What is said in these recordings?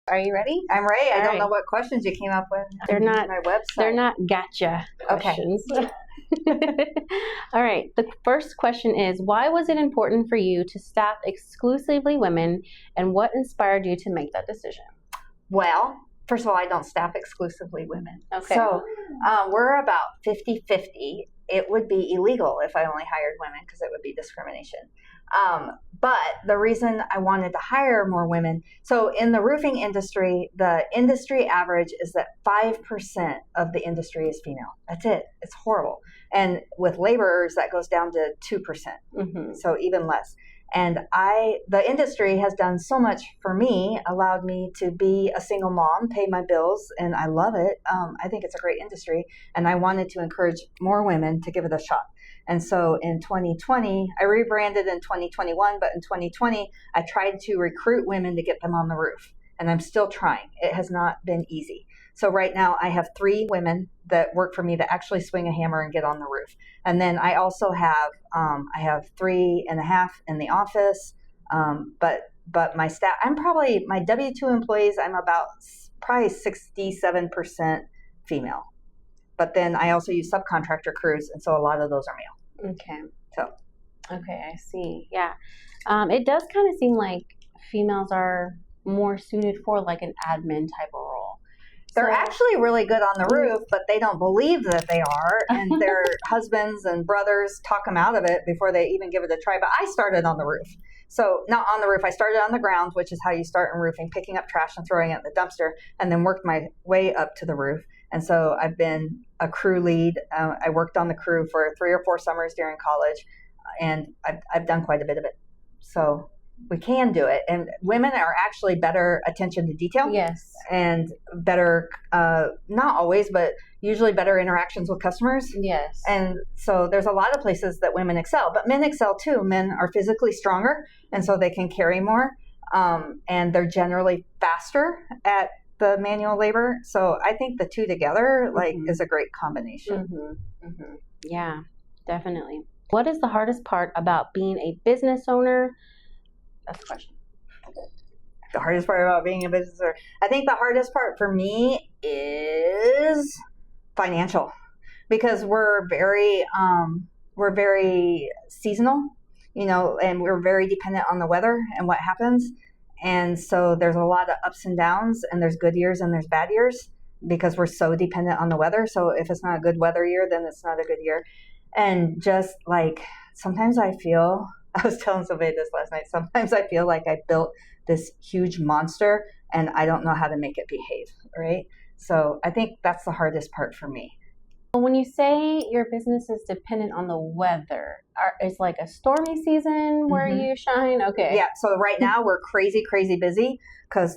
Are you ready? I'm ready. I don't know right. what questions you came up with. They're not. My website. They're not gotcha questions. Okay. All right. The first question is, why was it important for you to staff exclusively women, and what inspired you to make that decision? Well, first of all, I don't staff exclusively women. Okay. So we're about 50-50. It would be illegal if I only hired women because it would be discrimination. But the reason I wanted to hire more women, so in the roofing industry, the industry average is that 5% of the industry is female. That's it. It's horrible. And with laborers, that goes down to 2%. Mm-hmm. So even less. And the industry has done so much for me, allowed me to be a single mom, pay my bills, and I love it. I think it's a great industry, and I wanted to encourage more women to give it a shot. And so in 2020, I rebranded in 2021, but in 2020, I tried to recruit women to get them on the roof, and I'm still trying. It has not been easy. So right now I have 3 women that work for me that actually swing a hammer and get on the roof. And then I also have, I have 3.5 in the office. But my staff, my W-2 employees, I'm about probably 67% female. But then I also use subcontractor crews. And so a lot of those are male. Okay. So. Okay, I see. Yeah. It does kind of seem like females are more suited for like an admin type of role. They're actually really good on the roof, but they don't believe that they are, and their husbands and brothers talk them out of it before they even give it a try. But I started on the roof. So not on the roof. I started on the ground, which is how you start in roofing, picking up trash and throwing it in the dumpster, and then worked my way up to the roof. And so I've been a crew lead. I worked on the crew for 3 or 4 summers during college, and I've done quite a bit of it. So we can do it. And women are actually better attention to detail. Yes. And better, not always, but usually better interactions with customers. Yes. And so there's a lot of places that women excel, but men excel too. Men are physically stronger, and so they can carry more. And they're generally faster at the manual labor. So I think the two together is a great combination. Mm-hmm. Mm-hmm. Yeah, definitely. What is the hardest part about being a business owner? That's the question. The hardest part about being a business owner, I think the hardest part for me is financial, because we're very seasonal, and we're very dependent on the weather and what happens. And so there's a lot of ups and downs, and there's good years and there's bad years because we're so dependent on the weather. So if it's not a good weather year, then it's not a good year. And just like sometimes I was telling somebody this last night, sometimes I feel like I built this huge monster and I don't know how to make it behave, right? So I think that's the hardest part for me. When you say your business is dependent on the weather, is like a stormy season where you shine? Okay. Yeah, so right now we're crazy busy because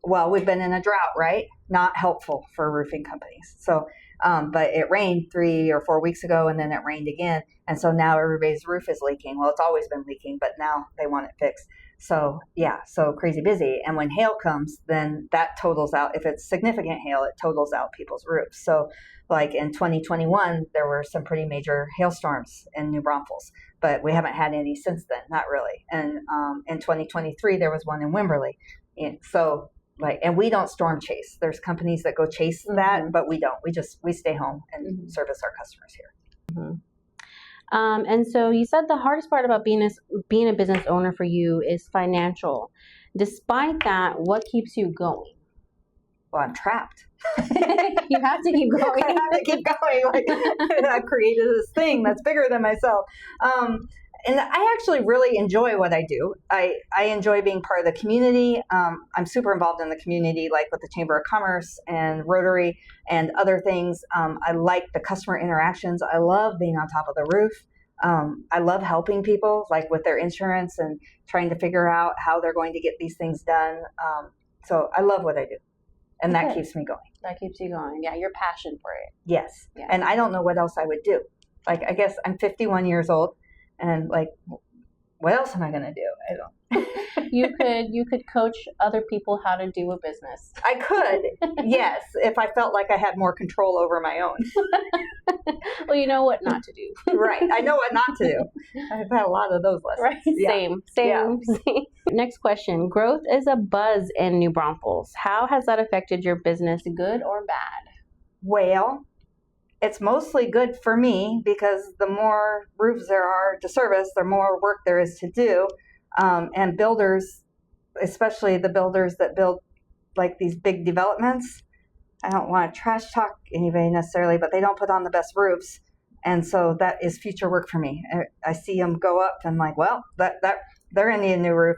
we've been in a drought, right? Not helpful for roofing companies. So, but it rained 3 or 4 weeks ago, and then it rained again. And so now everybody's roof is leaking. Well, it's always been leaking, but now they want it fixed. So yeah, so crazy busy. And when hail comes, then that totals out. If it's significant hail, it totals out people's roofs. So like in 2021, there were some pretty major hailstorms in New Braunfels, but we haven't had any since then, not really. And in 2023, there was one in Wimberley. And so and we don't storm chase. There's companies that go chase that, but we don't. We stay home and service our customers here. Mm-hmm. And so you said the hardest part about being a business owner for you is financial. Despite that, what keeps you going? Well, I'm trapped. You have to keep going. I have to keep going. I've created this thing that's bigger than myself. And I actually really enjoy what I do. I enjoy being part of the community. I'm super involved in the community, like with the Chamber of Commerce and Rotary and other things. I like the customer interactions. I love being on top of the roof. I love helping people, like with their insurance and trying to figure out how they're going to get these things done. So I love what I do. And that keeps me going. That keeps you going. Yeah, your passion for it. Yes. Yeah. And I don't know what else I would do. I guess I'm 51 years old. And what else am I going to do? I don't. You could coach other people how to do a business. I could, yes, if I felt like I had more control over my own. Well, you know what not to do. Right. I know what not to do. I've had a lot of those lessons. Right. Yeah. Same. Next question. Growth is a buzz in New Braunfels. How has that affected your business, good or bad? Well, it's mostly good for me because the more roofs there are to service, the more work there is to do. And builders, especially the builders that build like these big developments, I don't want to trash talk anybody necessarily, but they don't put on the best roofs. And so that is future work for me. I see them go up and I'm like, well, that they're going to need a new roof.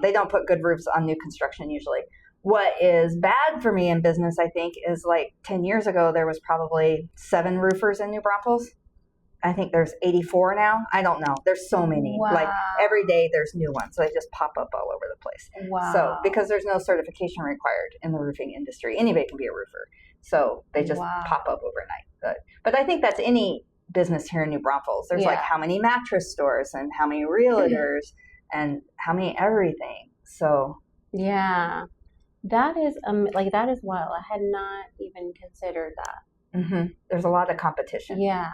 They don't put good roofs on new construction usually. What is bad for me in business, I think, is like 10 years ago, there was probably 7 roofers in New Braunfels. I think there's 84 now. I don't know. There's so many. Wow. Like every day there's new ones. So they just pop up all over the place. Wow. So because there's no certification required in the roofing industry, anybody can be a roofer. So they just pop up overnight. But I think that's any business here in New Braunfels. There's like how many mattress stores and how many realtors and how many everything. So yeah, that is that is wild. I had not even considered that. Mm-hmm. There's a lot of competition. Yeah.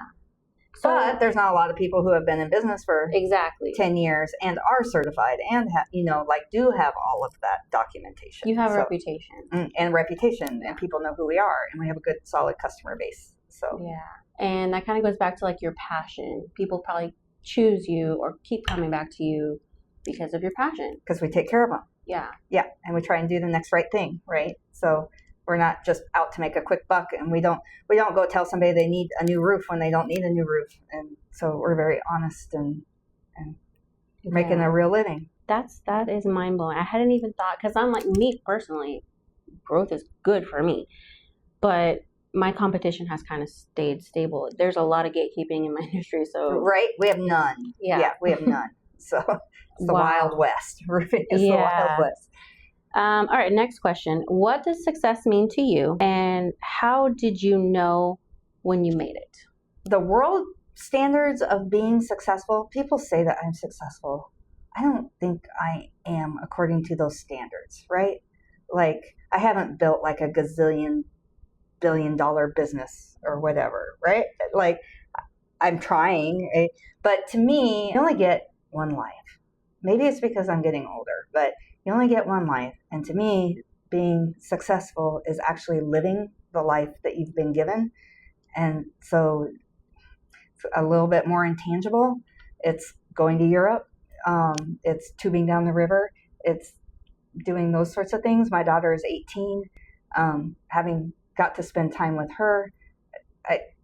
But there's not a lot of people who have been in business for 10 years and are certified and do have all of that documentation. You have a reputation. And reputation, and people know who we are, and we have a good, solid customer base. So yeah, and that kind of goes back to like your passion. People probably choose you or keep coming back to you because of your passion. Because we take care of them. Yeah. Yeah, and we try and do the next right thing, right? So we're not just out to make a quick buck, and we don't go tell somebody they need a new roof when they don't need a new roof. And so we're very honest and making a real living. That is mind blowing. I hadn't even thought, because I'm like, me personally, growth is good for me, but my competition has kind of stayed stable. There's a lot of gatekeeping in my industry, so right, we have none. Yeah, we have none. So it's the Wild West. Roofing is the Wild West. All right, next question. What does success mean to you, and how did you know when you made it? The world standards of being successful, people say that I'm successful. I don't think I am according to those standards, right? Like, I haven't built like a gazillion billion-dollar business or whatever, right? Like, I'm trying, but to me, you only get one life. Maybe it's because I'm getting older, but you only get one life. And to me, being successful is actually living the life that you've been given. And so it's a little bit more intangible. It's going to Europe. It's tubing down the river. It's doing those sorts of things. My daughter is 18. Having got to spend time with her,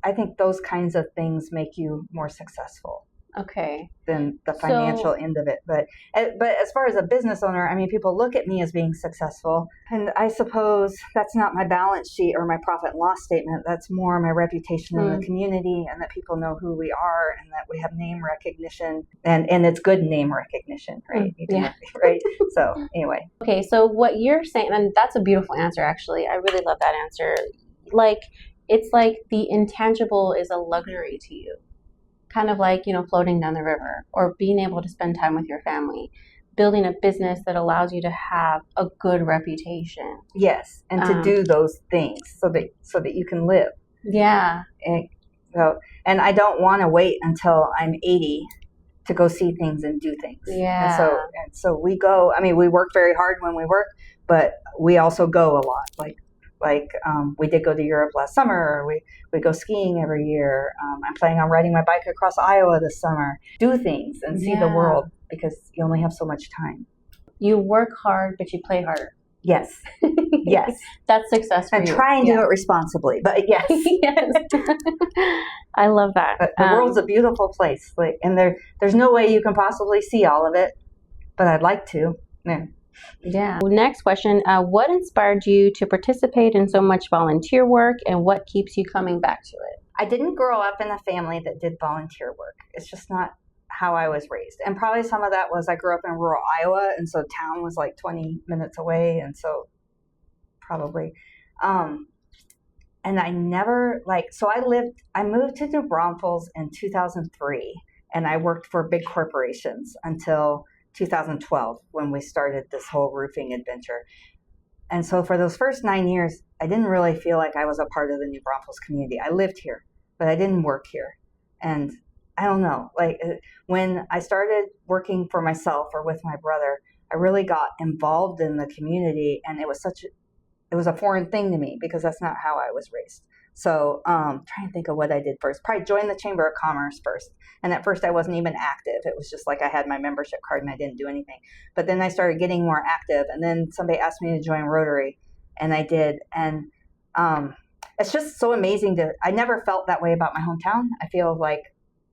I think those kinds of things make you more successful. Okay. Than the financial end of it. But as far as a business owner, I mean, people look at me as being successful. And I suppose that's not my balance sheet or my profit and loss statement. That's more my reputation in the community, and that people know who we are, and that we have name recognition. And it's good name recognition, right? Yeah. Right? So anyway. Okay, so what you're saying, and that's a beautiful answer, actually. I really love that answer. Like, it's like the intangible is a luxury to you. Kind of like, floating down the river, or being able to spend time with your family, building a business that allows you to have a good reputation. Yes, and to do those things so that you can live. Yeah. And I don't want to wait until I'm 80 to go see things and do things. Yeah. And so we go. I mean, we work very hard when we work, but we also go a lot. Like we did go to Europe last summer. We go skiing every year. I'm planning on riding my bike across Iowa this summer. Do things and see the world, because you only have so much time. You work hard, but you play harder. Yes. Yes. That's success for you. And try and do it responsibly, but yes. Yes. I love that. But the world's a beautiful place. And there's no way you can possibly see all of it, but I'd like to. Yeah. Well, next question. What inspired you to participate in so much volunteer work, and what keeps you coming back to it? I didn't grow up in a family that did volunteer work. It's just not how I was raised. And probably some of that was I grew up in rural Iowa, and so town was like 20 minutes away. And so probably, and I never I moved to New Braunfels in 2003. and I worked for big corporations until 2012 when we started this whole roofing adventure. And so for those first 9 years, I didn't really feel like I was a part of the New Braunfels community. I lived here, but I didn't work here. And I don't know, like when I started working for myself or with my brother, I really got involved in the community, and it was a foreign thing to me because that's not how I was raised. So trying to think of what I did first. Probably joined the Chamber of Commerce first. And at first I wasn't even active. It was just like I had my membership card and I didn't do anything. But then I started getting more active. And then somebody asked me to join Rotary, and I did. And it's just so amazing I never felt that way about my hometown. I feel like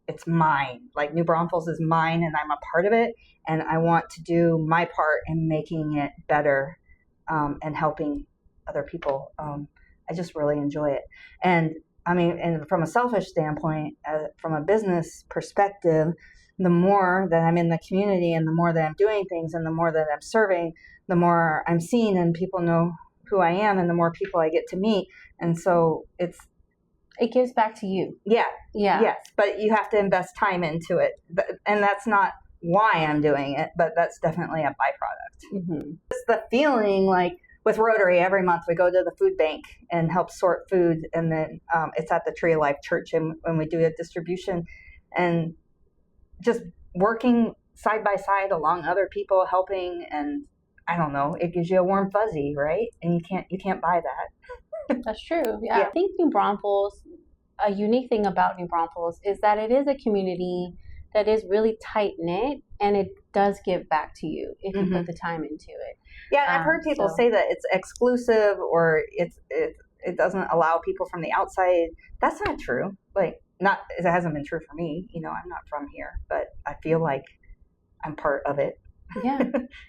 it's mine. Like New Braunfels is mine and I'm a part of it. And I want to do my part in making it better and helping other people. I just really enjoy it. And I mean, and from a selfish standpoint, from a business perspective, the more that I'm in the community and the more that I'm doing things and the more that I'm serving, the more I'm seen and people know who I am and the more people I get to meet. And so it gives back to you. Yeah. Yeah. Yes. But you have to invest time into it. And that's not why I'm doing it, but that's definitely a byproduct. Mm-hmm. It's the feeling like, with Rotary, every month we go to the food bank and help sort food, and then it's at the Tree of Life Church, and when we do a distribution, and just working side by side along other people, helping, and I don't know, it gives you a warm fuzzy, right? And you can't buy that. That's true. Yeah. I think New Braunfels, a unique thing about New Braunfels is that it is a community that is really tight knit, and it does give back to you if you put the time into it. Yeah, I've heard people say that it's exclusive or it doesn't allow people from the outside. That's not true. Like, it hasn't been true for me. You know, I'm not from here, but I feel like I'm part of it. Yeah.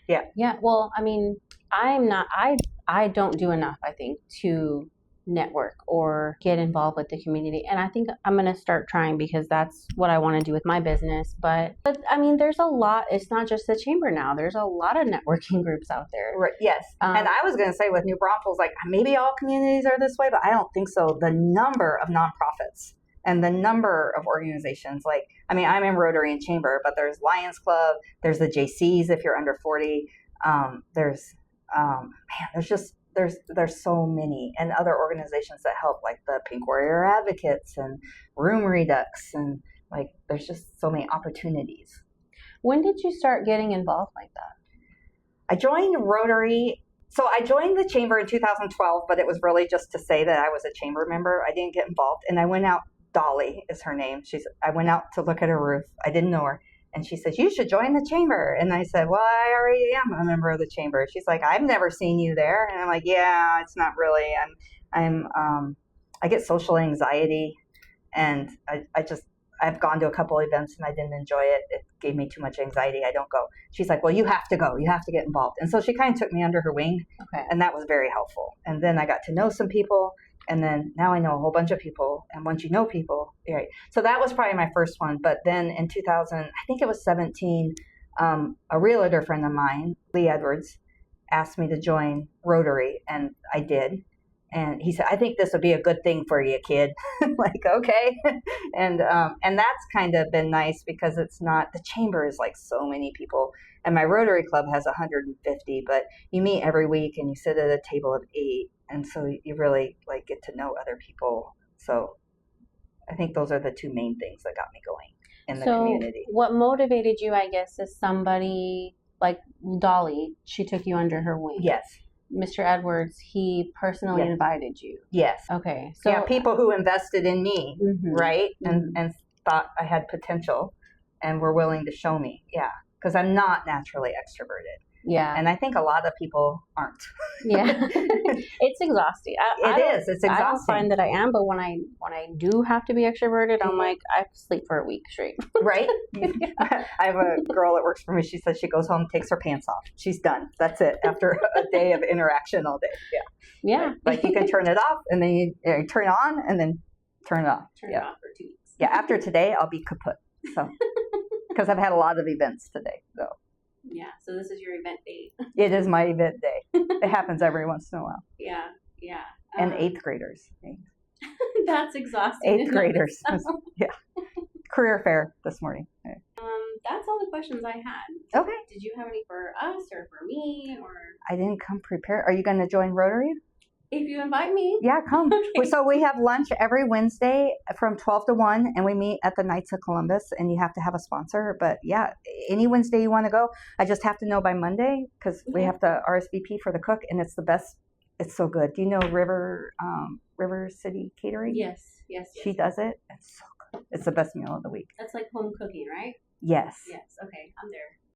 Yeah. Yeah. Well, I mean, I don't do enough, I think, to network or get involved with the community. And I think I'm going to start trying because that's what I want to do with my business. But I mean, there's a lot. It's not just the chamber now. There's a lot of networking groups out there. Right. Yes. And I was going to say with New Braunfels, like maybe all communities are this way, but I don't think so. The number of nonprofits and the number of organizations, like, I mean, I'm in Rotary and Chamber, but there's Lions Club, there's the JCs if you're under 40. There's so many, and other organizations that help, like the Pink Warrior Advocates and Room Redux, and like there's just so many opportunities. When did you start getting involved like that? I joined Rotary. So I joined the chamber in 2012, but it was really just to say that I was a chamber member. I didn't get involved, and I went out. Dolly is her name. I went out to look at her roof. I didn't know her. And she says, you should join the chamber. And I said, well, I already am a member of the chamber. She's like, I've never seen you there. And I'm like, yeah, it's not really. I get social anxiety, and I've gone to a couple events and I didn't enjoy it. It gave me too much anxiety. I don't go. She's like, well, you have to go. You have to get involved. And so she kind of took me under her wing. Okay. And that was very helpful. And then I got to know some people. And then now I know a whole bunch of people. And once you know people, right. So that was probably my first one. But then in 2000, I think it was 17, a realtor friend of mine, Lee Edwards, asked me to join Rotary. And I did. And he said, I think this would be a good thing for you, kid. Like, okay. And that's kind of been nice because it's not, the chamber is like so many people. And my Rotary Club has 150, but you meet every week and you sit at a table of 8. And so you really like get to know other people. So I think those are the two main things that got me going in the community. What motivated you, I guess, is somebody like Dolly. She took you under her wing. Yes. Mr. Edwards, he personally invited you. Yes. Okay. So yeah, people who invested in me, right? Mm-hmm. And thought I had potential and were willing to show me. Yeah. Because I'm not naturally extroverted. Yeah. And I think a lot of people aren't. Yeah. It's exhausting. It's exhausting. I don't find that I am, but when I do have to be extroverted, I'm like, I sleep for a week straight. Right? I have a girl that works for me. She says she goes home, takes her pants off. She's done. That's it. After a day of interaction all day. Yeah. Yeah. Like you can turn it off and then you turn it on and then turn it off. Turn it off for 2 weeks. Yeah. After today, I'll be kaput. So, because I've had a lot of events today. So. Yeah, so this is your event date. It is my event day. It happens every once in a while. Yeah, yeah. And 8th graders. That's exhausting. 8th graders. Yeah. career fair this morning. That's all the questions I had. Okay. Did you have any for us or for me or? I didn't come prepared. Are you going to join Rotary? If you invite me. Yeah, come. Okay. So we have lunch every Wednesday from 12 to 1, and we meet at the Knights of Columbus, and you have to have a sponsor. But yeah, any Wednesday you want to go, I just have to know by Monday because we have to RSVP for the cook, and it's the best. It's so good. Do you know River City Catering? Yes. She does it. It's so good. It's the best meal of the week. That's like home cooking, right? Yes. Yes.